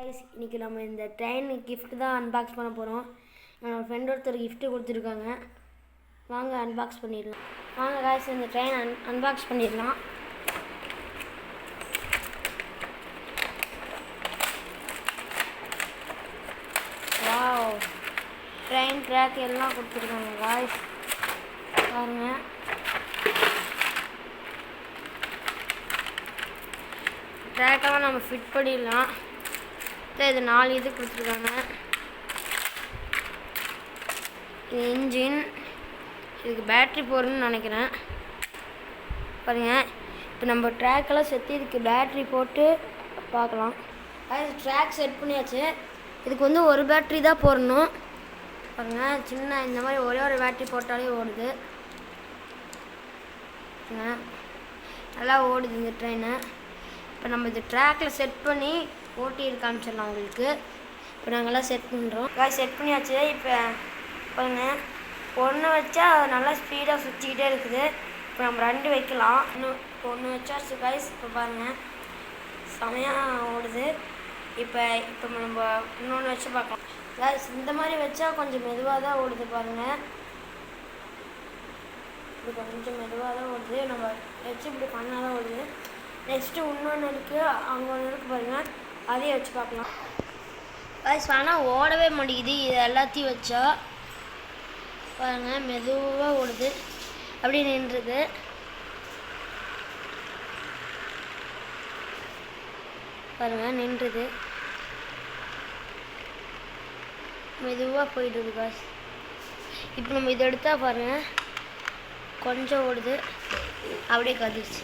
இன்றைக்கி நம்ம இந்த ட்ரெயின் கிஃப்ட் தான் அன்பாக்ஸ் பண்ண போகிறோம். என்னோடய ஃப்ரெண்ட் ஒருத்தர் கிஃப்ட்டு கொடுத்துருக்காங்க. வாங்க அன்பாக்ஸ் பண்ணிடலாம். வாங்க காய்ஸ் இந்த ட்ரெயின் அன்பாக்ஸ் பண்ணிடலாம். வாவ், ட்ரெயின் ட்ராக் எல்லாம் கொடுத்துருக்காங்க காய்ஸ், பாருங்கள். ட்ராக்கெல்லாம் நம்ம ஃபிட் பண்ணிடலாம். இது 4 இது கொடுத்துருக்காங்க. இது இன்ஜின், இதுக்கு பேட்ரி போடணும்னு நினைக்கிறேன். பாருங்கள், இப்போ நம்ம ட்ராக்கெல்லாம் செத்து இதுக்கு பேட்ரி போட்டு பார்க்கலாம். அது ட்ராக் செட் பண்ணியாச்சு. இதுக்கு வந்து ஒரு பேட்ரி தான் போடணும். பாருங்கள், சின்ன இந்த மாதிரி ஒரே ஒரு பேட்ரி போட்டாலே ஓடுது. நல்லா ஓடுது இந்த ட்ரெயினை. இப்போ நம்ம இது ட்ராக்கில் செட் பண்ணி ஓட்டி காமிச்சிடலாம் உங்களுக்கு. இப்போ நாங்கள்லாம் செட் பண்ணுறோம். செட் பண்ணியாச்சு. இப்போ பாருங்கள், ஒன்று வச்சா நல்லா ஸ்பீடாக சுற்றிக்கிட்டே இருக்குது. இப்போ நம்ம 2 வைக்கலாம். ஒன்று வச்சாச்சு காய்ஸ். இப்போ பாருங்கள், செமையாக ஓடுது. இப்போ நம்ம இன்னொன்று வச்சு பார்க்கலாம் காய்ஸ். இந்த மாதிரி வச்சா கொஞ்சம் மெதுவாக தான் ஓடுது. பாருங்கள், இப்படி கொஞ்சம் மெதுவாக தான் ஓடுது. நம்ம வச்சு இப்படி பண்ணால் தான் ஓடுது. நெக்ஸ்ட்டு இன்னொன்று இருக்குது, அங்கே ஒன்று இருக்குது பாருங்கள், அதையும் வச்சு பார்க்கலாம் காய்ஸ். ஆனால் ஓடவே மாட்டேங்குது. இது எல்லாத்தையும் வச்சா பாருங்கள், மெதுவாக ஓடுது, அப்படி நின்றுது. பாருங்கள், நின்றுது, மெதுவாக போயிடுது காய்ஸ். இப்போ நம்ம இதை எடுத்தால் பாருங்கள், கொஞ்சம் ஓடுது, அப்படியே கதிர்ச்சு.